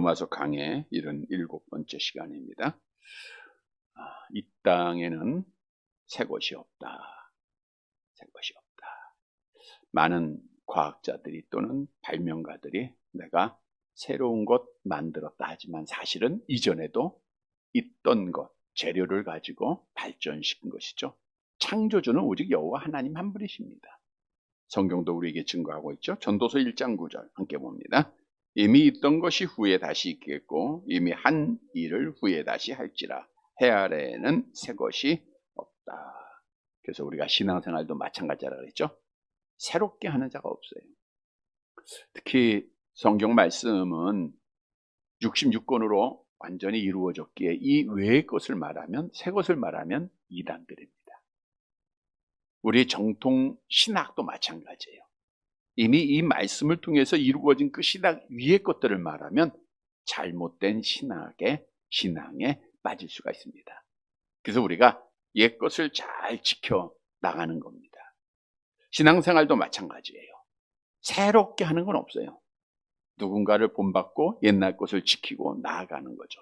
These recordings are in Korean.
로마서 강의 77번째 시간입니다. 이 땅에는 새 것이 없다. 새 것이 없다. 많은 과학자들이 또는 발명가들이 내가 새로운 것 만들었다 하지만 사실은 이전에도 있던 것, 재료를 가지고 발전시킨 것이죠. 창조주는 오직 여호와 하나님 한 분이십니다. 성경도 우리에게 증거하고 있죠. 전도서 1장 9절 함께 봅니다. 이미 있던 것이 후에 다시 있겠고 이미 한 일을 후에 다시 할지라 해 아래에는 새 것이 없다. 그래서 우리가 신앙생활도 마찬가지라고 했죠. 새롭게 하는 자가 없어요. 특히 성경 말씀은 66권으로 완전히 이루어졌기에 이 외의 것을 말하면, 새 것을 말하면 이단들입니다. 우리 정통 신학도 마찬가지예요. 이미 이 말씀을 통해서 이루어진 그 신학 위의 것들을 말하면 잘못된 신앙에 빠질 수가 있습니다. 그래서 우리가 옛 것을 잘 지켜 나가는 겁니다. 신앙생활도 마찬가지예요. 새롭게 하는 건 없어요. 누군가를 본받고 옛날 것을 지키고 나아가는 거죠.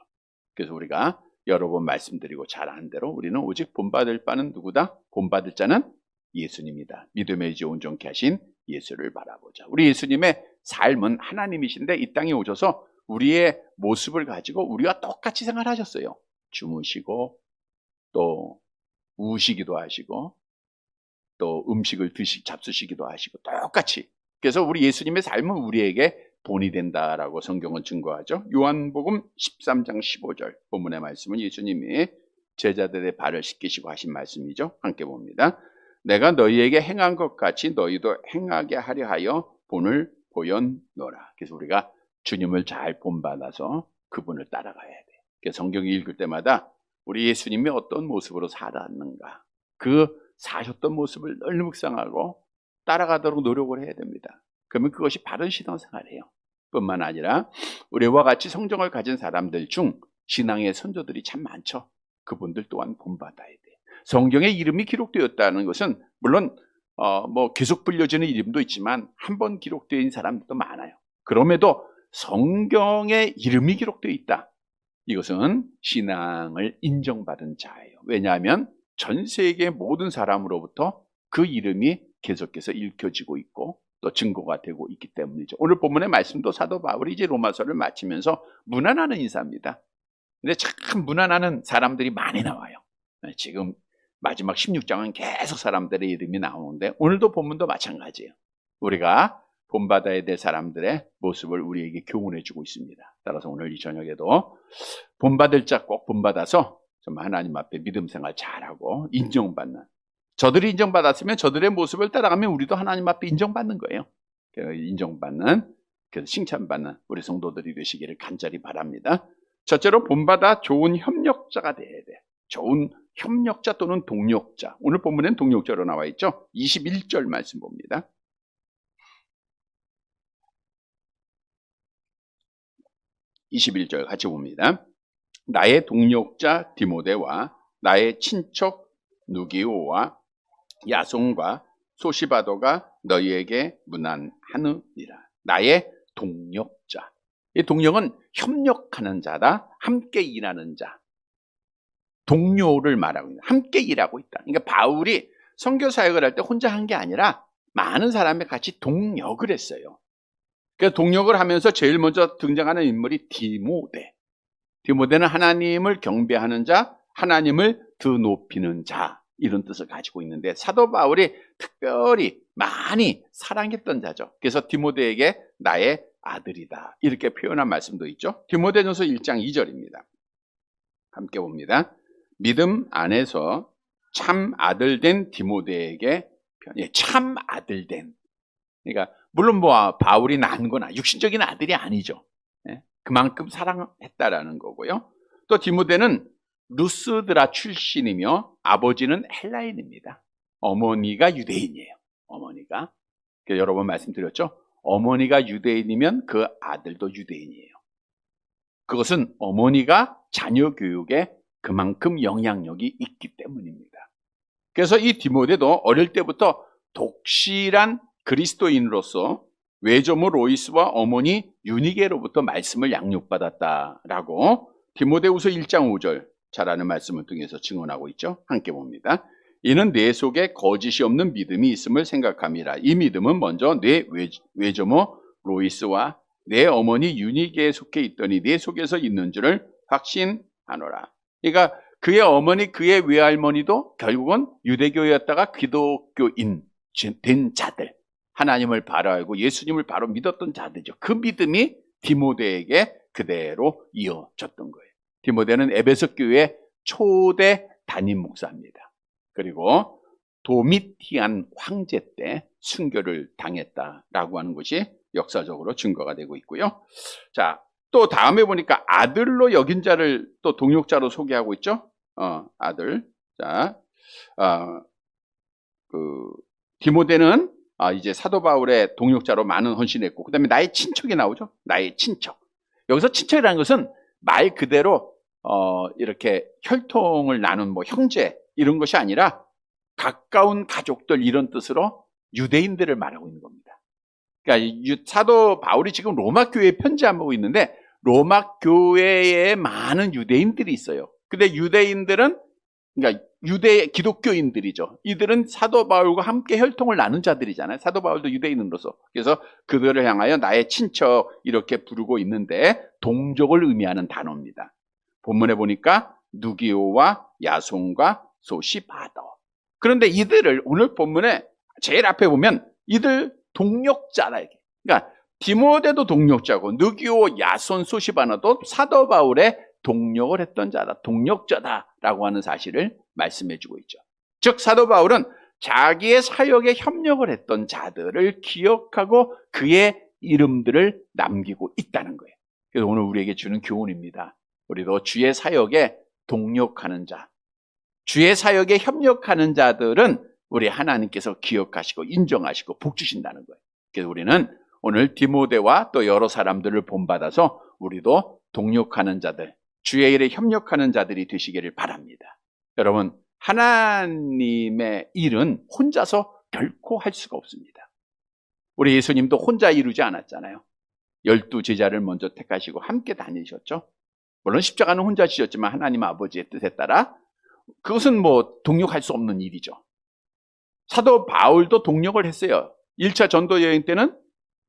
그래서 우리가 여러 번 말씀드리고 잘 아는 대로 우리는 오직 본받을 바는 누구다? 본받을 자는 예수님이다. 믿음의 지 온전케 하신 예수를 바라보자. 우리 예수님의 삶은 하나님이신데 이 땅에 오셔서 우리의 모습을 가지고 우리와 똑같이 생활하셨어요. 주무시고 또 우시기도 하시고 또 음식을 잡수시기도 하시고 똑같이. 그래서 우리 예수님의 삶은 우리에게 본이 된다라고 성경은 증거하죠. 요한복음 13장 15절 본문의 말씀은 예수님이 제자들의 발을 씻기시고 하신 말씀이죠. 함께 봅니다. 내가 너희에게 행한 것 같이 너희도 행하게 하려 하여 본을 보였노라. 그래서 우리가 주님을 잘 본받아서 그분을 따라가야 돼. 그래서 성경을 읽을 때마다 우리 예수님이 어떤 모습으로 살았는가, 그 사셨던 모습을 늘 묵상하고 따라가도록 노력을 해야 됩니다. 그러면 그것이 바른 신앙생활이에요. 뿐만 아니라 우리와 같이 성경을 가진 사람들 중 신앙의 선조들이 참 많죠. 그분들 또한 본받아야 돼. 성경에 이름이 기록되었다는 것은 물론 계속 불려지는 이름도 있지만 한 번 기록된 사람들도 많아요. 그럼에도 성경에 이름이 기록되어 있다. 이것은 신앙을 인정받은 자예요. 왜냐하면 전 세계 모든 사람으로부터 그 이름이 계속해서 읽혀지고 있고 또 증거가 되고 있기 때문이죠. 오늘 본문의 말씀도 사도 바울이 이제 로마서를 마치면서 문안하는 인사입니다. 근데 참 문안하는 사람들이 많이 나와요. 지금 마지막 16장은 계속 사람들의 이름이 나오는데 오늘도 본문도 마찬가지예요. 우리가 본받아야 될 사람들의 모습을 우리에게 교훈해 주고 있습니다. 따라서 오늘 이 저녁에도 본받을 자 꼭 본받아서 정말 하나님 앞에 믿음 생활 잘하고 인정받는, 저들이 인정받았으면 저들의 모습을 따라가면 우리도 하나님 앞에 인정받는 거예요. 인정받는, 그래서 칭찬받는 우리 성도들이 되시기를 간절히 바랍니다. 첫째로 본받아 좋은 협력자가 돼야 돼. 좋은 협력자 또는 동력자. 오늘 본문엔 동력자로 나와 있죠. 21절 말씀 봅니다. 21절 같이 봅니다. 나의 동력자 디모데와 나의 친척 누기오와 야손과 소시바도가 너희에게 문안하느니라. 나의 동력자. 이 동력은 협력하는 자다. 함께 일하는 자. 동료를 말하고 있다. 함께 일하고 있다. 그러니까 바울이 선교 사역을 할 때 혼자 한 게 아니라 많은 사람이 같이 동력을 했어요. 그래서 동력을 하면서 제일 먼저 등장하는 인물이 디모데. 디모데는 하나님을 경배하는 자, 하나님을 드높이는 자, 이런 뜻을 가지고 있는데 사도 바울이 특별히 많이 사랑했던 자죠. 그래서 디모데에게 나의 아들이다 이렇게 표현한 말씀도 있죠. 디모데전서 1장 2절입니다. 함께 봅니다. 믿음 안에서 참 아들된 디모데에게 참 아들된, 그러니까 물론 바울이 낳은 거나 육신적인 아들이 아니죠. 그만큼 사랑했다라는 거고요. 또 디모데는 루스드라 출신이며 아버지는 헬라인입니다. 어머니가 유대인이에요. 어머니가. 여러 번 말씀드렸죠. 어머니가 유대인이면 그 아들도 유대인이에요. 그것은 어머니가 자녀 교육에 그만큼 영향력이 있기 때문입니다. 그래서 이 디모데도 어릴 때부터 독실한 그리스도인으로서 외조모 로이스와 어머니 유니게로부터 말씀을 양육받았다라고 디모데후서 1장 5절 잘 아는 말씀을 통해서 증언하고 있죠. 함께 봅니다. 이는 내 속에 거짓이 없는 믿음이 있음을 생각함이라. 이 믿음은 먼저 내 외조모 로이스와 내 어머니 유니게에 속해 있더니 내 속에서 있는 줄을 확신하노라. 그러니까 그의 어머니, 그의 외할머니도 결국은 유대교였다가 기독교인 된 자들, 하나님을 바로 알고 예수님을 바로 믿었던 자들이죠. 그 믿음이 디모데에게 그대로 이어졌던 거예요. 디모데는 에베소 교회 초대 담임 목사입니다. 그리고 도미티안 황제 때 순교를 당했다라고 하는 것이 역사적으로 증거가 되고 있고요. 자, 또 다음에 보니까 아들로 여긴 자를 또 동역자로 소개하고 있죠. 아들. 자, 디모데는 이제 사도 바울의 동역자로 많은 헌신했고, 그 다음에 나의 친척이 나오죠. 나의 친척. 여기서 친척이라는 것은 말 그대로 이렇게 혈통을 나눈 뭐 형제 이런 것이 아니라 가까운 가족들 이런 뜻으로 유대인들을 말하고 있는 겁니다. 그러니까 사도 바울이 지금 로마 교회에 편지하고 있는데 로마 교회에 많은 유대인들이 있어요. 근데 유대인들은 그러니까 기독교인들이죠. 이들은 사도 바울과 함께 혈통을 나눈 자들이잖아요. 사도 바울도 유대인으로서. 그래서 그들을 향하여 나의 친척 이렇게 부르고 있는데 동족을 의미하는 단어입니다. 본문에 보니까 누기오와 야손과 소시바더. 그런데 이들을 오늘 본문에 제일 앞에 보면 이들 동역자라. 그러니까 디모데도 동역자고 누기오, 야손, 소시바너도 사도 바울의 동역을 했던 자다, 동역자다라고 하는 사실을 말씀해주고 있죠. 즉 사도 바울은 자기의 사역에 협력을 했던 자들을 기억하고 그의 이름들을 남기고 있다는 거예요. 그래서 오늘 우리에게 주는 교훈입니다. 우리도 주의 사역에 동역하는 자, 주의 사역에 협력하는 자들은 우리 하나님께서 기억하시고 인정하시고 복 주신다는 거예요. 그래서 우리는 오늘 디모데와 또 여러 사람들을 본받아서 우리도 동역하는 자들, 주의 일에 협력하는 자들이 되시기를 바랍니다. 여러분, 하나님의 일은 혼자서 결코 할 수가 없습니다. 우리 예수님도 혼자 이루지 않았잖아요. 12 제자를 먼저 택하시고 함께 다니셨죠. 물론 십자가는 혼자 지셨지만 하나님 아버지의 뜻에 따라 그것은 뭐 동력할 수 없는 일이죠. 사도 바울도 동력을 했어요. 1차 전도 여행 때는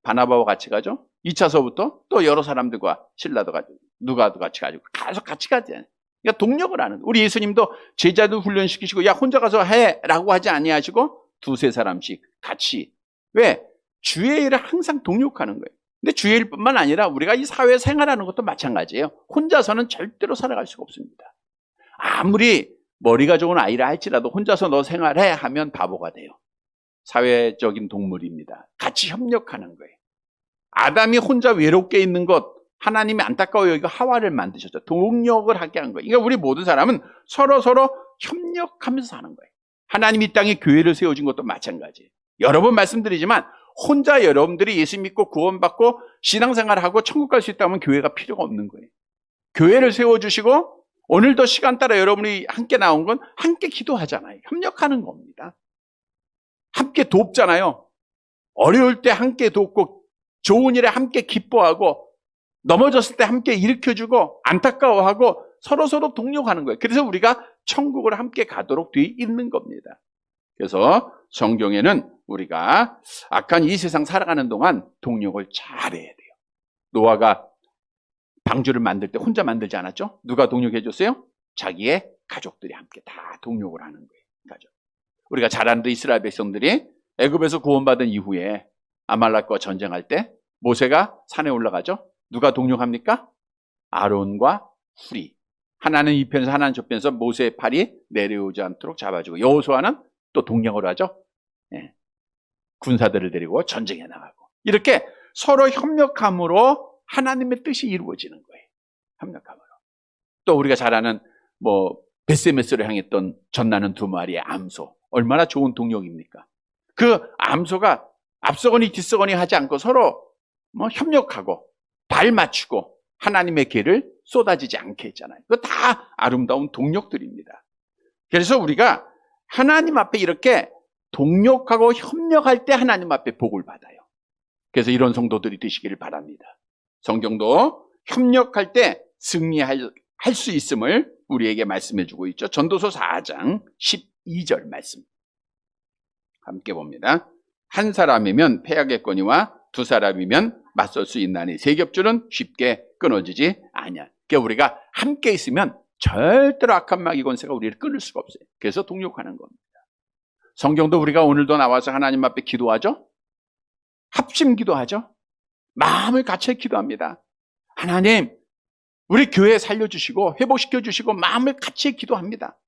바나바와 같이 가죠. 2차서부터 또 여러 사람들과 신라도 가지고 누가도 같이 가지고 계속 같이 가잖아요. 그러니까 동력을 하는. 우리 예수님도 제자들 훈련시키시고 야 혼자 가서 해라고 하지 아니하시고 두세 사람씩 같이. 왜? 주의 일을 항상 동력하는 거예요. 근데 주의 일뿐만 아니라 우리가 이 사회 생활하는 것도 마찬가지예요. 혼자서는 절대로 살아갈 수가 없습니다. 아무리 머리가 좋은 아이라 할지라도 혼자서 너 생활해 하면 바보가 돼요. 사회적인 동물입니다. 같이 협력하는 거예요. 아담이 혼자 외롭게 있는 것 하나님이 안타까워 여기가 하와를 만드셨죠. 동력을 하게 한 거예요. 그러니까 우리 모든 사람은 서로 협력하면서 사는 거예요. 하나님이 이 땅에 교회를 세워준 것도 마찬가지예요. 여러 번 말씀드리지만 혼자 여러분들이 예수 믿고 구원받고 신앙생활하고 천국 갈 수 있다면 교회가 필요가 없는 거예요. 교회를 세워주시고 오늘도 시간 따라 여러분이 함께 나온 건 함께 기도하잖아요. 협력하는 겁니다. 함께 돕잖아요. 어려울 때 함께 돕고 좋은 일에 함께 기뻐하고 넘어졌을 때 함께 일으켜주고 안타까워하고 서로 동력하는 거예요. 그래서 우리가 천국을 함께 가도록 돼 있는 겁니다. 그래서 성경에는 우리가 악한 이 세상 살아가는 동안 동력을 잘해야 돼요. 노아가 방주를 만들 때 혼자 만들지 않았죠? 누가 동력해 줬어요? 자기의 가족들이 함께 다 동력을 하는 거예요. 가족. 우리가 잘 아는 이스라엘 백성들이 애굽에서 구원받은 이후에 아말렉과 전쟁할 때 모세가 산에 올라가죠? 누가 동력합니까? 아론과 훌이. 하나는 이 편에서 하나는 저 편에서 모세의 팔이 내려오지 않도록 잡아주고 여호수아는 또 동력을 하죠. 예. 군사들을 데리고 전쟁에 나가고 이렇게 서로 협력함으로 하나님의 뜻이 이루어지는 거예요. 협력함으로. 또 우리가 잘 아는 베세메스를 향했던 전나는 두 마리의 암소. 얼마나 좋은 동력입니까? 그 암소가 앞서거니 뒤서거니 하지 않고 서로 협력하고 발 맞추고 하나님의 길을 쏟아지지 않게 했잖아요. 그거 다 아름다운 동력들입니다. 그래서 우리가 하나님 앞에 이렇게 동력하고 협력할 때 하나님 앞에 복을 받아요. 그래서 이런 성도들이 되시기를 바랍니다. 성경도 협력할 때 승리할 수 있음을 우리에게 말씀해 주고 있죠. 전도서 4장 12절 말씀 함께 봅니다. 한 사람이면 패하겠거니와 두 사람이면 맞설 수 있나니 세 겹줄은 쉽게 끊어지지 아니야. 그러니까 우리가 함께 있으면 절대로 악한 마귀 권세가 우리를 끊을 수가 없어요. 그래서 동력하는 겁니다. 성경도 우리가 오늘도 나와서 하나님 앞에 기도하죠. 합심 기도하죠. 마음을 같이 기도합니다. 하나님, 우리 교회 살려주시고 회복시켜 주시고 마음을 같이 기도합니다.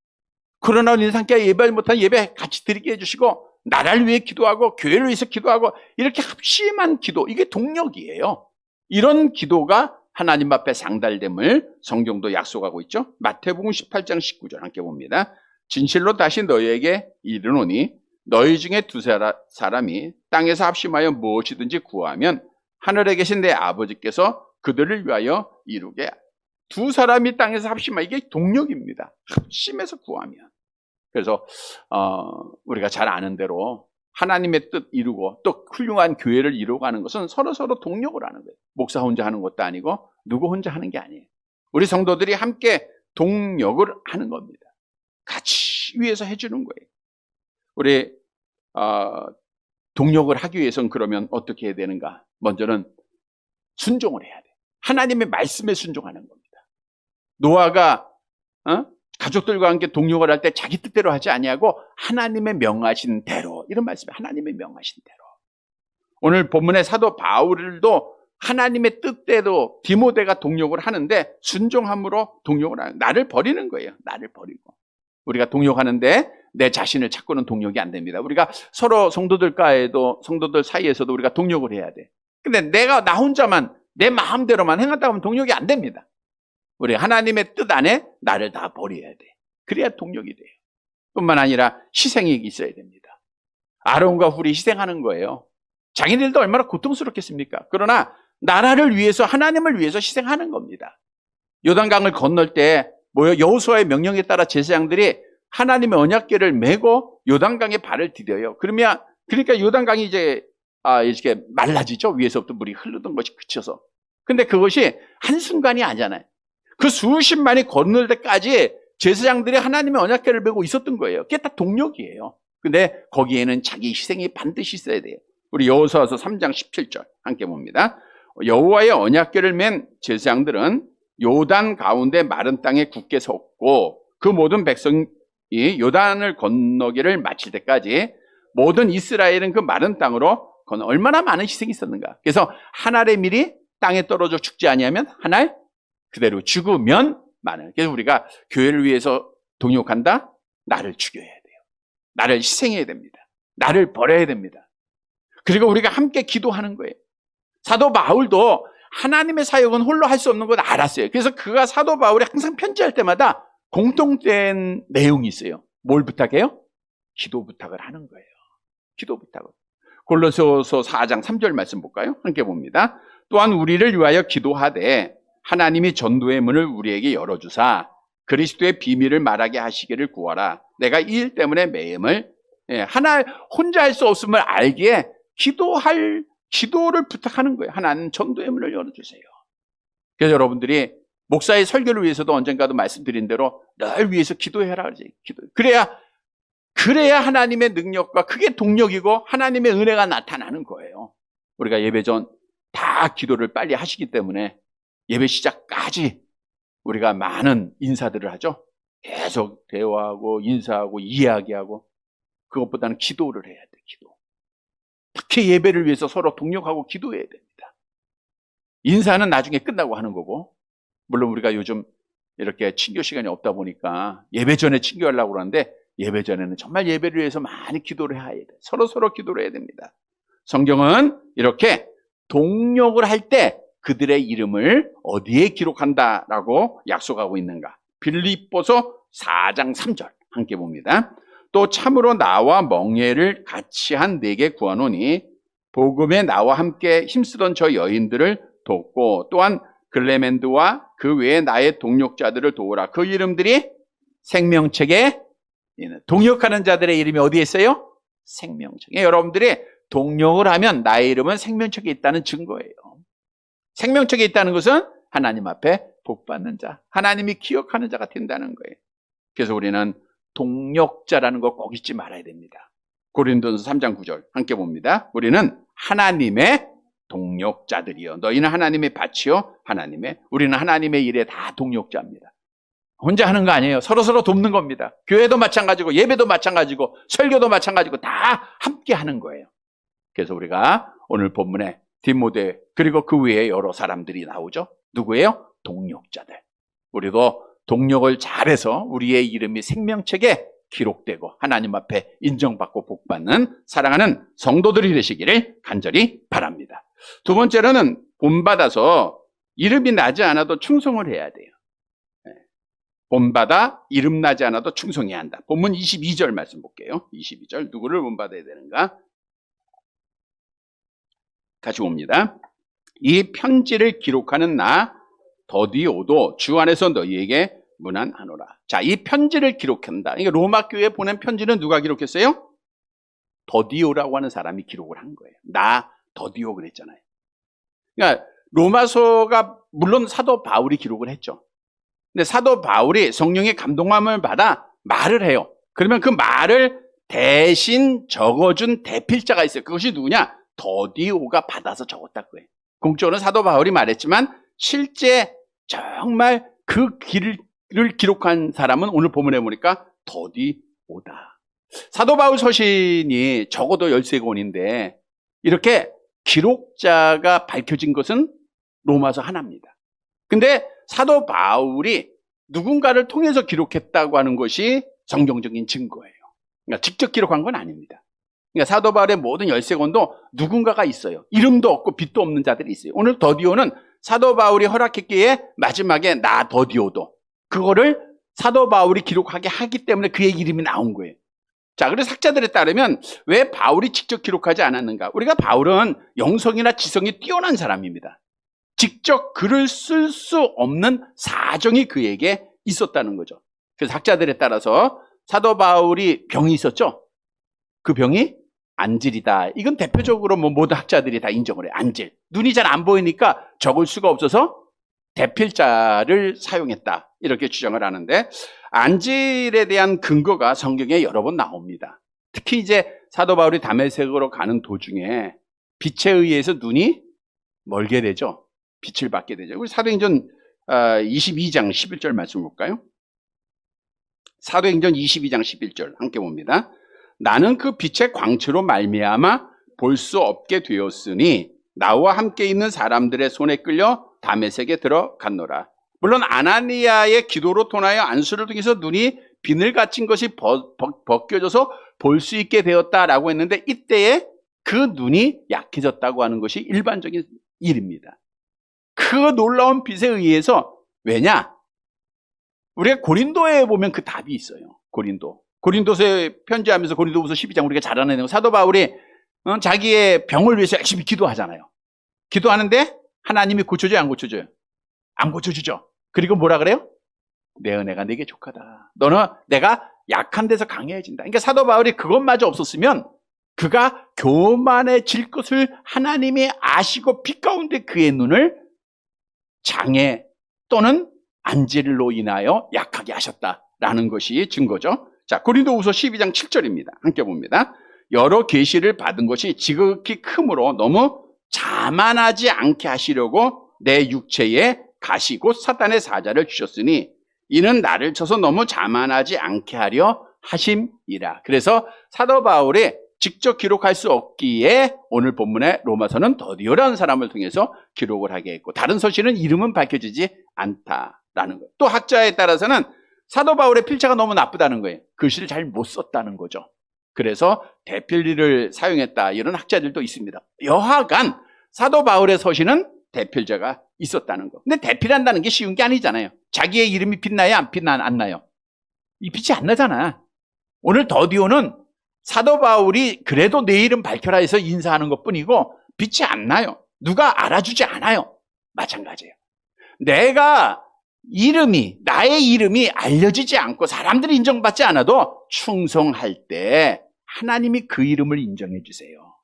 그러나 인상께 예배하지 못한 예배 같이 드리게 해주시고 나라를 위해 기도하고 교회를 위해서 기도하고 이렇게 합심한 기도, 이게 동력이에요. 이런 기도가 하나님 앞에 상달됨을 성경도 약속하고 있죠. 마태복음 18장 19절 함께 봅니다. 진실로 다시 너희에게 이르노니 너희 중에 두 사람이 땅에서 합심하여 무엇이든지 구하면 하늘에 계신 내 아버지께서 그들을 위하여 이루게. 두 사람이 땅에서 합심하여, 이게 동력입니다. 합심해서 구하면. 그래서 우리가 잘 아는 대로 하나님의 뜻 이루고 또 훌륭한 교회를 이루어가는 것은 서로 동력을 하는 거예요. 목사 혼자 하는 것도 아니고 누구 혼자 하는 게 아니에요. 우리 성도들이 함께 동력을 하는 겁니다. 같이 위해서 해주는 거예요. 우리 동력을 하기 위해서는 그러면 어떻게 해야 되는가? 먼저는 순종을 해야 돼요. 하나님의 말씀에 순종하는 겁니다. 노아가 가족들과 함께 동력을 할 때 자기 뜻대로 하지 아니하고 하나님의 명하신 대로, 이런 말씀이 하나님의 명하신 대로. 오늘 본문의 사도 바울도 하나님의 뜻대로 디모데가 동력을 하는데 순종함으로 동력을 하는, 나를 버리는 거예요. 나를 버리고. 우리가 동력하는데 내 자신을 찾고는 동력이 안 됩니다. 우리가 서로 성도들 사이에서도 우리가 동력을 해야 돼. 근데 나 혼자만 내 마음대로만 행하다 보면 동력이 안 됩니다. 우리 하나님의 뜻 안에 나를 다 버려야 돼. 그래야 동력이 돼요. 뿐만 아니라 희생이 있어야 됩니다. 아론과 훌이 희생하는 거예요. 자기들도 얼마나 고통스럽겠습니까? 그러나 나라를 위해서, 하나님을 위해서 희생하는 겁니다. 요단강을 건널 때 여호수아의 명령에 따라 제사장들이 하나님의 언약궤를 메고 요단강에 발을 디뎌요. 그러니까 요단강이 이제 이렇게 말라지죠. 위에서부터 물이 흐르던 것이 그쳐서. 근데 그것이 한순간이 아니잖아요. 그 수십만이 건널 때까지 제사장들이 하나님의 언약궤를 메고 있었던 거예요. 그게 다 동력이에요. 근데 거기에는 자기 희생이 반드시 있어야 돼요. 우리 여호수아서 3장 17절 함께 봅니다. 여호와의 언약궤를 맨 제사장들은 요단 가운데 마른 땅에 굳게 섰고 그 모든 백성이 요단을 건너기를 마칠 때까지 모든 이스라엘은 그 마른 땅으로 얼마나 많은 희생이 있었는가. 그래서 한 알의 밀이 땅에 떨어져 죽지 아니하면 한 알, 그대로 죽으면 많은. 그래서 우리가 교회를 위해서 동력한다? 나를 죽여야 돼요. 나를 희생해야 됩니다. 나를 버려야 됩니다. 그리고 우리가 함께 기도하는 거예요. 사도 바울도 하나님의 사역은 홀로 할 수 없는 걸 알았어요. 그래서 그가 사도 바울이 항상 편지할 때마다 공통된 내용이 있어요. 뭘 부탁해요? 기도 부탁을 하는 거예요. 기도 부탁을. 골로새서 4장 3절 말씀 볼까요? 함께 봅니다. 또한 우리를 위하여 기도하되 하나님이 전도의 문을 우리에게 열어주사 그리스도의 비밀을 말하게 하시기를 구하라. 내가 이 일 때문에 매임을 하나 혼자 할 수 없음을 알기에 기도를 부탁하는 거예요. 하나님 전도의 문을 열어주세요. 그래서 여러분들이 목사의 설교를 위해서도 언젠가도 말씀드린 대로 늘 위해서 기도해라. 그래야 하나님의 능력과 그게 동력이고 하나님의 은혜가 나타나는 거예요. 우리가 예배 전 다 기도를 빨리 하시기 때문에 예배 시작까지 우리가 많은 인사들을 하죠. 계속 대화하고 인사하고 이야기하고, 그것보다는 기도를 해야 돼. 기도. 특히 예배를 위해서 서로 동력하고 기도해야 됩니다. 인사는 나중에 끝나고 하는 거고, 물론 우리가 요즘 이렇게 친교 시간이 없다 보니까 예배 전에 친교하려고 그러는데 예배 전에는 정말 예배를 위해서 많이 기도를 해야 돼. 서로 기도를 해야 됩니다. 성경은 이렇게 동력을 할 때 그들의 이름을 어디에 기록한다라고 약속하고 있는가? 빌립보서 4장 3절 함께 봅니다. 또 참으로 나와 멍에를 같이 한 내게 구하노니 복음에 나와 함께 힘쓰던 저 여인들을 돕고 또한 글레멘드와 그 외에 나의 동력자들을 도우라. 그 이름들이 생명책에, 동역하는 자들의 이름이 어디에 있어요? 생명책에. 여러분들이 동력을 하면 나의 이름은 생명책에 있다는 증거예요. 생명책에 있다는 것은 하나님 앞에 복받는 자, 하나님이 기억하는 자가 된다는 거예요. 그래서 우리는 동력자라는 거 꼭 잊지 말아야 됩니다. 고린도전서 3장 9절 함께 봅니다. 우리는 하나님의 동력자들이요. 너희는 하나님의 밭이요. 우리는 하나님의 일에 다 동력자입니다. 혼자 하는 거 아니에요. 서로서로 돕는 겁니다. 교회도 마찬가지고 예배도 마찬가지고 설교도 마찬가지고 다 함께 하는 거예요. 그래서 우리가 오늘 본문에 디모데 그리고 그 외에 여러 사람들이 나오죠. 누구예요? 동력자들. 우리도 동력을 잘해서 우리의 이름이 생명책에 기록되고 하나님 앞에 인정받고 복받는 사랑하는 성도들이 되시기를 간절히 바랍니다. 두 번째로는 본받아서 이름이 나지 않아도 충성을 해야 돼요. 본받아 이름 나지 않아도 충성해야 한다. 본문 22절 말씀 볼게요. 22절 누구를 본받아야 되는가? 같이 봅니다. 이 편지를 기록하는 나 더디오도 주 안에서 너희에게 문안하노라. 자, 이 편지를 기록한다. 그러니까 로마 교회에 보낸 편지는 누가 기록했어요? 더디오라고 하는 사람이 기록을 한 거예요. 나 더디오 그랬잖아요. 그러니까 로마서가 물론 사도 바울이 기록을 했죠. 근데 사도 바울이 성령의 감동함을 받아 말을 해요. 그러면 그 말을 대신 적어준 대필자가 있어요. 그것이 누구냐? 더디오가 받아서 적었다 그거예요. 공적으로 사도 바울이 말했지만 실제 정말 그 길을 기록한 사람은 오늘 본문에 보니까 더디오다. 사도 바울 서신이 적어도 13권인데 이렇게 기록자가 밝혀진 것은 로마서 하나입니다. 근데 사도 바울이 누군가를 통해서 기록했다고 하는 것이 성경적인 증거예요. 그러니까 직접 기록한 건 아닙니다. 그러니까 사도 바울의 모든 13권도 누군가가 있어요. 이름도 없고 빛도 없는 자들이 있어요. 오늘 더디오는 사도 바울이 허락했기에 마지막에 나 더디오도 그거를 사도 바울이 기록하게 하기 때문에 그의 이름이 나온 거예요. 자, 그래서 학자들에 따르면 왜 바울이 직접 기록하지 않았는가? 우리가 바울은 영성이나 지성이 뛰어난 사람입니다. 직접 글을 쓸 수 없는 사정이 그에게 있었다는 거죠. 그래서 학자들에 따라서 사도 바울이 병이 있었죠. 그 병이 안질이다. 이건 대표적으로 모든 학자들이 다 인정을 해요. 안질. 눈이 잘 안 보이니까 적을 수가 없어서 대필자를 사용했다. 이렇게 주장을 하는데 안질에 대한 근거가 성경에 여러 번 나옵니다. 특히 이제 사도 바울이 다메섹으로 가는 도중에 빛에 의해서 눈이 멀게 되죠. 빛을 받게 되죠. 우리 사도행전 22장 11절 말씀 볼까요? 사도행전 22장 11절 함께 봅니다. 나는 그 빛의 광채로 말미암아 볼 수 없게 되었으니 나와 함께 있는 사람들의 손에 끌려 다메섹에 들어갔노라. 물론 아나니아의 기도로 통하여 안수를 통해서 눈이 비늘 갇힌 것이 벗겨져서 볼 수 있게 되었다라고 했는데 이때에 그 눈이 약해졌다고 하는 것이 일반적인 일입니다. 그 놀라운 빛에 의해서 왜냐? 우리가 고린도에 보면 그 답이 있어요. 고린도서에 편지하면서 고린도후서 12장 우리가 잘 아는 내용 사도 바울이 자기의 병을 위해서 열심히 기도하잖아요. 기도하는데 하나님이 고쳐줘요? 안 고쳐줘요? 안 고쳐주죠. 그리고 뭐라 그래요? 내 은혜가 내게 족하다. 너는 내가 약한 데서 강해진다. 그러니까 사도 바울이 그것마저 없었으면 그가 교만해질 것을 하나님이 아시고 빛 가운데 그의 눈을 장애 또는 안질로 인하여 약하게 하셨다라는 것이 증거죠. 자, 고린도후서 12장 7절입니다. 함께 봅니다. 여러 계시를 받은 것이 지극히 크므로 너무 자만하지 않게 하시려고 내 육체에 가시 곧 사탄의 사자를 주셨으니 이는 나를 쳐서 너무 자만하지 않게 하려 하심이라. 그래서 사도 바울이 직접 기록할 수 없기에 오늘 본문의 로마서는 더디오라는 사람을 통해서 기록을 하게 했고 다른 서신은 이름은 밝혀지지 않다라는 거예요. 또 학자에 따라서는 사도 바울의 필자가 너무 나쁘다는 거예요. 글씨를 잘 못 썼다는 거죠. 그래서 대필리를 사용했다 이런 학자들도 있습니다. 여하간 사도 바울의 서신은 대필자가 있었다는 거. 근데 대필한다는 게 쉬운 게 아니잖아요. 자기의 이름이 빛나요? 안 나요? 이 빛이 안 나잖아. 오늘 더디오는 사도 바울이 그래도 내 이름 밝혀라 해서 인사하는 것뿐이고 빛이 안 나요. 누가 알아주지 않아요. 마찬가지예요. 나의 이름이 알려지지 않고 사람들이 인정받지 않아도 충성할 때 하나님이 그 이름을 인정해 주세요.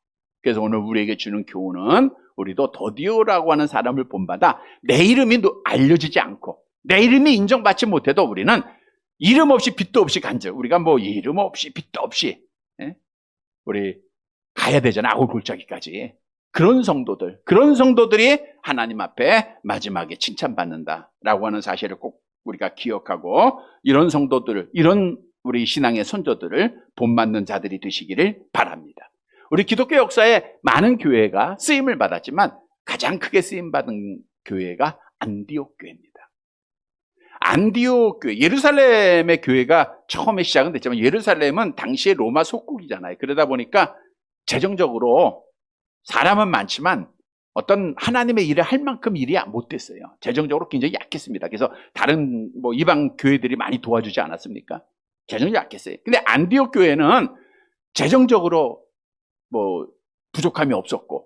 그래서 오늘 우리에게 주는 교훈은 우리도 더디오라고 하는 사람을 본받아 내 이름이 알려지지 않고 내 이름이 인정받지 못해도 우리는 이름 없이 빚도 없이 간절, 우리가 뭐 이름 없이 빚도 없이 우리 가야 되잖아, 아울골짜기까지. 그런 성도들이 하나님 앞에 마지막에 칭찬받는다라고 하는 사실을 꼭 우리가 기억하고, 이런 성도들을, 이런 우리 신앙의 선조들을 본받는 자들이 되시기를 바랍니다. 우리 기독교 역사에 많은 교회가 쓰임을 받았지만 가장 크게 쓰임받은 교회가 안디옥 교회입니다. 안디옥 교회, 예루살렘의 교회가 처음에 시작은 됐지만 예루살렘은 당시에 로마 속국이잖아요. 그러다 보니까 재정적으로 사람은 많지만 어떤 하나님의 일을 할 만큼 일이 못 됐어요. 재정적으로 굉장히 약했습니다. 그래서 다른 뭐 이방 교회들이 많이 도와주지 않았습니까? 재정적으로 약했어요. 근데 안디옥 교회는 재정적으로 뭐 부족함이 없었고,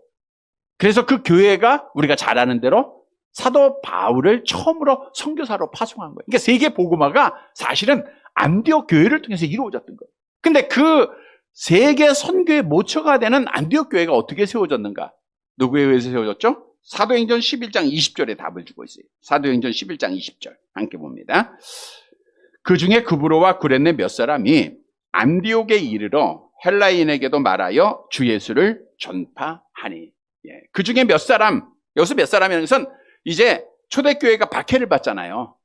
그래서 그 교회가 우리가 잘 아는 대로 사도 바울을 처음으로 선교사로 파송한 거예요. 그러니까 세계 복음화가 사실은 안디옥 교회를 통해서 이루어졌던 거예요. 근데 그 세계 선교의 모처가 되는 안디옥 교회가 어떻게 세워졌는가? 누구에 의해서 세워졌죠? 사도행전 11장 20절에 답을 주고 있어요. 사도행전 11장 20절 함께 봅니다. 그 중에 구브로와 구레네 몇 사람이 안디옥에 이르러 헬라인에게도 말하여 주 예수를 전파하니. 그 중에 몇 사람, 여기서 몇 사람이라는 것은 이제 초대교회가 박해를 받잖아요.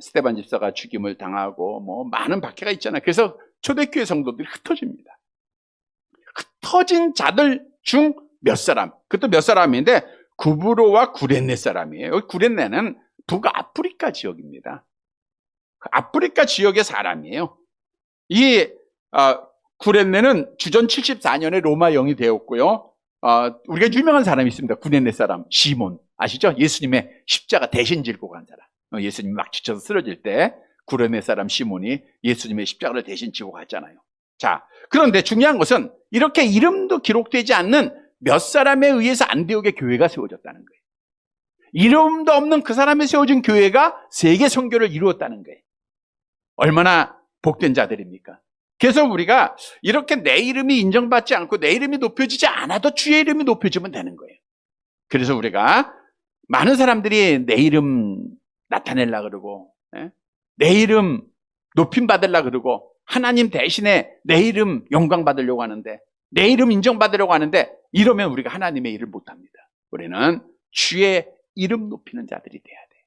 스데반 집사가 죽임을 당하고 뭐 많은 박해가 있잖아요. 그래서 초대교회 성도들이 흩어집니다. 흩어진 자들 중 몇 사람, 그것도 몇 사람인데 구브로와 구레네 사람이에요. 여기 구레네는 북아프리카 지역입니다. 아프리카 지역의 사람이에요. 이 구레네는 주전 74년에 로마 영이 되었고요. 우리가 유명한 사람이 있습니다. 구레네 사람 시몬 아시죠? 예수님의 십자가 대신 질고 간 사람. 예수님이 막 지쳐서 쓰러질 때 구레네 사람 시몬이 예수님의 십자가를 대신 지고 갔잖아요. 자, 그런데 중요한 것은 이렇게 이름도 기록되지 않는 몇 사람에 의해서 안디옥의 교회가 세워졌다는 거예요. 이름도 없는 그 사람이 세워진 교회가 세계 선교를 이루었다는 거예요. 얼마나 복된 자들입니까? 그래서 우리가 이렇게 내 이름이 인정받지 않고 내 이름이 높여지지 않아도 주의 이름이 높여지면 되는 거예요. 그래서 우리가 많은 사람들이 내 이름 나타내려 그러고 내 이름 높임 받으려 그러고 하나님 대신에 내 이름 영광 받으려고 하는데, 내 이름 인정받으려고 하는데, 이러면 우리가 하나님의 일을 못합니다. 우리는 주의 이름 높이는 자들이 돼야 돼요.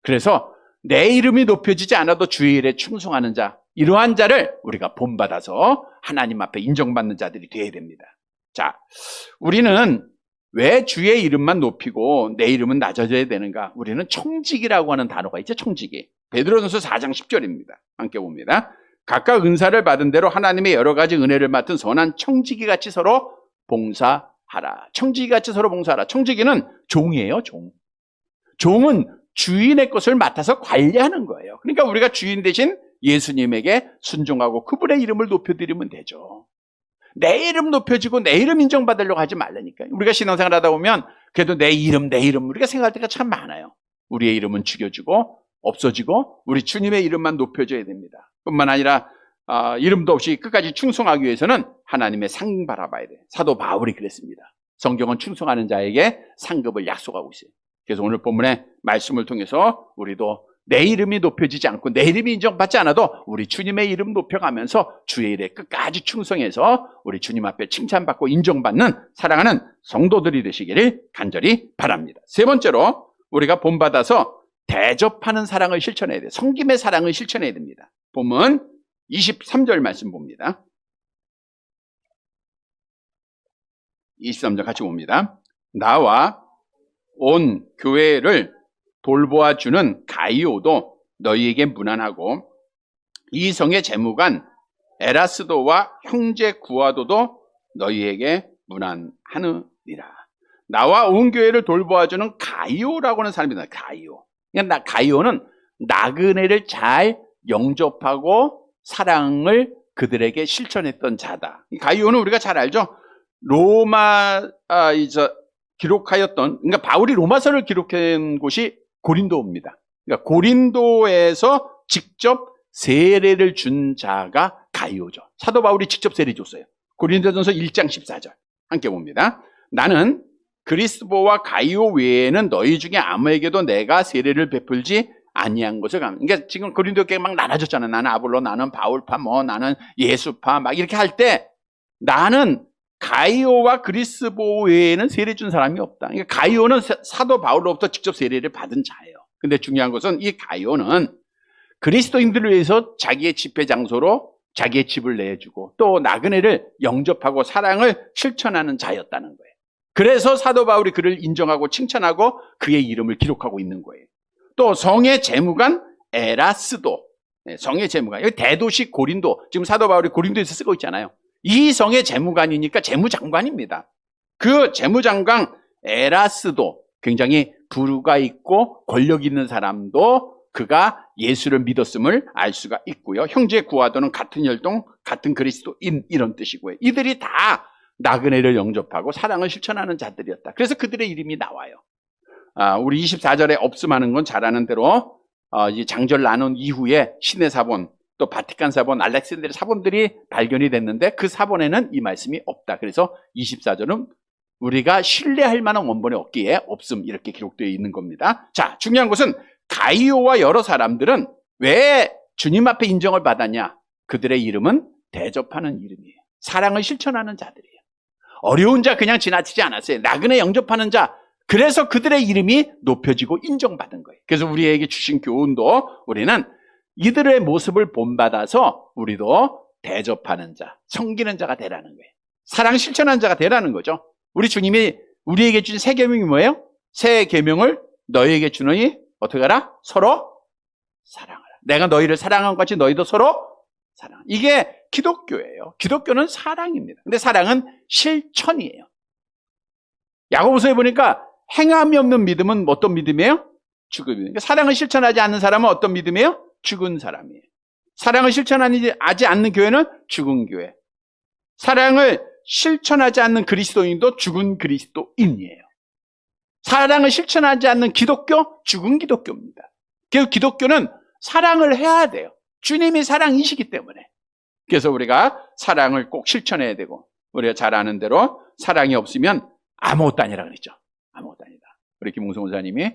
그래서 내 이름이 높여지지 않아도 주의 일에 충성하는 자, 이러한 자를 우리가 본받아서 하나님 앞에 인정받는 자들이 돼야 됩니다. 자, 우리는 왜 주의 이름만 높이고 내 이름은 낮아져야 되는가? 우리는 청지기라고 하는 단어가 있죠. 청지기. 베드로전서 4장 10절입니다. 함께 봅니다. 각각 은사를 받은 대로 하나님의 여러 가지 은혜를 맡은 선한 청지기같이 서로 봉사하라. 청지기같이 서로 봉사하라. 청지기는 종이에요. 종은 주인의 것을 맡아서 관리하는 거예요. 그러니까 우리가 주인 대신 예수님에게 순종하고 그분의 이름을 높여드리면 되죠. 내 이름 높여지고 내 이름 인정받으려고 하지 말라니까요. 우리가 신앙생활 하다 보면 그래도 내 이름 우리가 생각할 때가 참 많아요. 우리의 이름은 죽여지고 없어지고 우리 주님의 이름만 높여줘야 됩니다. 뿐만 아니라 이름도 없이 끝까지 충성하기 위해서는 하나님의 상 바라봐야 돼요. 사도 바울이 그랬습니다. 성경은 충성하는 자에게 상급을 약속하고 있어요. 그래서 오늘 본문의 말씀을 통해서 우리도 내 이름이 높여지지 않고 내 이름이 인정받지 않아도 우리 주님의 이름 높여가면서 주의 일에 끝까지 충성해서 우리 주님 앞에 칭찬받고 인정받는 사랑하는 성도들이 되시기를 간절히 바랍니다. 세 번째로 우리가 본받아서 대접하는 사랑을 실천해야 돼요. 섬김의 사랑을 실천해야 됩니다. 본문 23절 말씀 봅니다. 23절 같이 봅니다. 나와 온 교회를 돌보아주는 가이오도 너희에게 문안하고 이 성의 재무관 에라스도와 형제 구아도도 너희에게 문안하느니라. 나와 온 교회를 돌보아주는 가이오라고 하는 사람이다. 가이오. 그러니까 가이오는 나그네를 잘 영접하고 사랑을 그들에게 실천했던 자다. 가이오는 우리가 잘 알죠. 기록하였던, 그러니까 바울이 로마서를 기록한 곳이 고린도입니다. 그러니까 고린도에서 직접 세례를 준 자가 가이오죠. 사도 바울이 직접 세례 줬어요. 고린도전서 1장 14절. 함께 봅니다. 나는 그리스도와 가이오 외에는 너희 중에 아무에게도 내가 세례를 베풀지 아니한 것을 그러니까 지금 고린도 교회 막 나눠졌잖아요. 나는 아볼로, 나는 바울파, 나는 예수파 막 이렇게 할 때 나는 가이오와 그리스도 외에는 세례 준 사람이 없다. 그러니까 가이오는 사도 바울로부터 직접 세례를 받은 자예요. 근데 중요한 것은 이 가이오는 그리스도인들을 위해서 자기의 집회 장소로 자기의 집을 내주고 또 나그네를 영접하고 사랑을 실천하는 자였다는 거예요. 그래서 사도 바울이 그를 인정하고 칭찬하고 그의 이름을 기록하고 있는 거예요. 또 성의 재무관 에라스도, 성의 재무관, 여기 대도시 고린도, 지금 사도 바울이 고린도에서 쓰고 있잖아요. 이 성의 재무관이니까 재무장관입니다. 그 재무장관 에라스도 굉장히 부가 있고 권력 있는 사람도 그가 예수를 믿었음을 알 수가 있고요. 형제 구하도는 같은 혈통, 같은 그리스도인 이런 뜻이고요. 이들이 다 나그네를 영접하고 사랑을 실천하는 자들이었다. 그래서 그들의 이름이 나와요. 우리 24절에 없음하는 건 잘 아는 대로 이 장절 나눈 이후에 신의 사본, 또 바티칸 사본, 알렉산드리아 사본들이 발견이 됐는데 그 사본에는 이 말씀이 없다. 그래서 24절은 우리가 신뢰할 만한 원본이 없기에 없음 이렇게 기록되어 있는 겁니다. 자, 중요한 것은 가이오와 여러 사람들은 왜 주님 앞에 인정을 받았냐? 그들의 이름은 대접하는 이름이에요. 사랑을 실천하는 자들이에요. 어려운 자 그냥 지나치지 않았어요. 나그네 영접하는 자. 그래서 그들의 이름이 높여지고 인정받은 거예요. 그래서 우리에게 주신 교훈도 우리는 이들의 모습을 본받아서 우리도 대접하는 자, 섬기는 자가 되라는 거예요. 사랑 실천하는 자가 되라는 거죠. 우리 주님이 우리에게 주신 새 계명이 뭐예요? 새 계명을 너희에게 주노니 어떻게 하라? 서로 사랑하라. 내가 너희를 사랑한 것 같이 너희도 서로 사랑. 이게 기독교예요. 기독교는 사랑입니다. 근데 사랑은 실천이에요. 야고보서에 보니까 행함이 없는 믿음은 어떤 믿음이에요? 죽은 믿음. 그러니까 사랑을 실천하지 않는 사람은 어떤 믿음이에요? 죽은 사람이에요. 사랑을 실천하지 않는 교회는 죽은 교회. 사랑을 실천하지 않는 그리스도인도 죽은 그리스도인이에요. 사랑을 실천하지 않는 기독교, 죽은 기독교입니다. 그래서 기독교는 사랑을 해야 돼요. 주님이 사랑이시기 때문에. 그래서 우리가 사랑을 꼭 실천해야 되고, 우리가 잘 아는 대로 사랑이 없으면 아무것도 아니라 그랬죠. 아무것도 아니다. 우리 김웅성 목사님이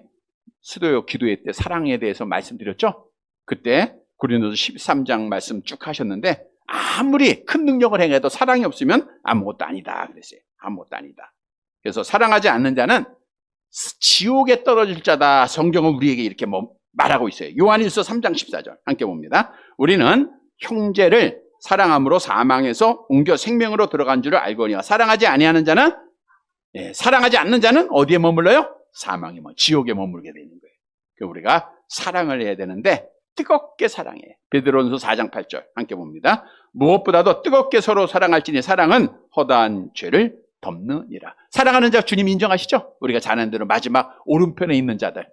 수도요 기도회 때 사랑에 대해서 말씀드렸죠. 그때 고린도서 13장 말씀 쭉 하셨는데 아무리 큰 능력을 행해도 사랑이 없으면 아무것도 아니다 그랬어요. 아무것도 아니다. 그래서 사랑하지 않는 자는 지옥에 떨어질 자다. 성경은 우리에게 이렇게 말하고 있어요. 요한일서 3장 14절 함께 봅니다. 우리는 형제를 사랑함으로 사망에서 옮겨 생명으로 들어간 줄을 알거니와 사랑하지 아니하는 자는 사랑하지 않는 자는 어디에 머물러요? 사망에 지옥에 머물게 되는 거예요. 그래서 우리가 사랑을 해야 되는데 뜨겁게 사랑해. 베드로전서 4장 8절 함께 봅니다. 무엇보다도 뜨겁게 서로 사랑할지니 사랑은 허다한 죄를 덮느니라. 사랑하는 자 주님 인정하시죠? 우리가 잘 아는 대로 마지막 오른편에 있는 자들.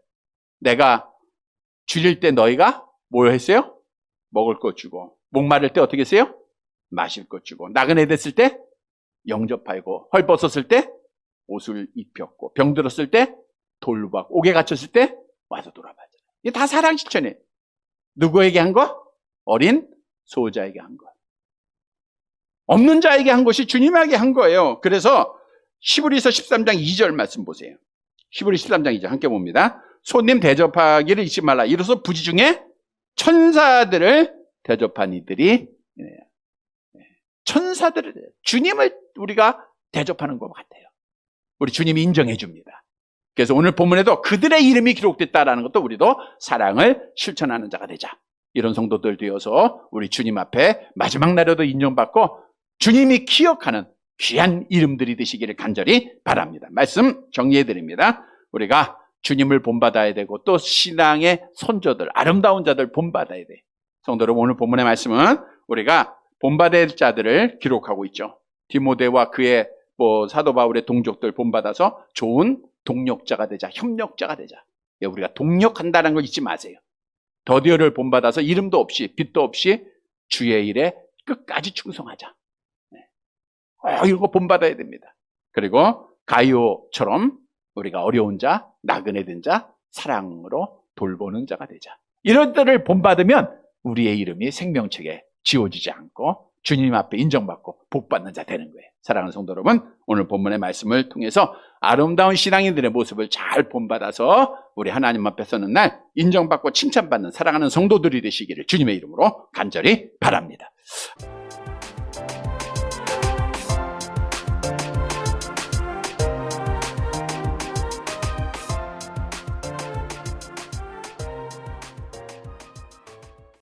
내가 줄일 때 너희가 뭐 했어요? 먹을 것 주고, 목마를 때 어떻게 했어요? 마실 것 주고, 나그네 됐을 때 영접하고, 헐벗었을 때 옷을 입혔고, 병들었을 때 돌보고, 옥에 갇혔을 때 와서 돌아봐줘. 이게 다 사랑 실천이에요. 누구에게 한 거? 어린 소자에게 한 거. 없는 자에게 한 것이 주님에게 한 거예요. 그래서 히브리서 13장 2절 말씀 보세요. 히브리 13장 2절 함께 봅니다. 손님 대접하기를 잊지 말라. 이로써 부지 중에 천사들을 대접한 이들이 천사들을 주님을 우리가 대접하는 것 같아요. 우리 주님이 인정해 줍니다. 그래서 오늘 본문에도 그들의 이름이 기록됐다라는 것도 우리도 사랑을 실천하는 자가 되자. 이런 성도들 되어서 우리 주님 앞에 마지막 날에도 인정받고 주님이 기억하는 귀한 이름들이 되시기를 간절히 바랍니다. 말씀 정리해 드립니다. 우리가 주님을 본받아야 되고 또 신앙의 선조들, 아름다운 자들 본받아야 돼. 성도 여러분, 오늘 본문의 말씀은 우리가 본받을 자들을 기록하고 있죠. 디모데와 그의 사도 바울의 동족들 본받아서 좋은 동력자가 되자, 협력자가 되자. 우리가 동력한다는 걸 잊지 마세요. 더디어를 본받아서 이름도 없이 빛도 없이 주의 일에 끝까지 충성하자. 이런 거 본받아야 됩니다. 그리고 가이오처럼 우리가 어려운 자, 나그네 된 자, 사랑으로 돌보는 자가 되자. 이런 때를 본받으면 우리의 이름이 생명책에 지워지지 않고 주님 앞에 인정받고 복받는 자 되는 거예요. 사랑하는 성도 여러분, 오늘 본문의 말씀을 통해서 아름다운 신앙인들의 모습을 잘 본받아서 우리 하나님 앞에 서는 날 인정받고 칭찬받는 사랑하는 성도들이 되시기를 주님의 이름으로 간절히 바랍니다.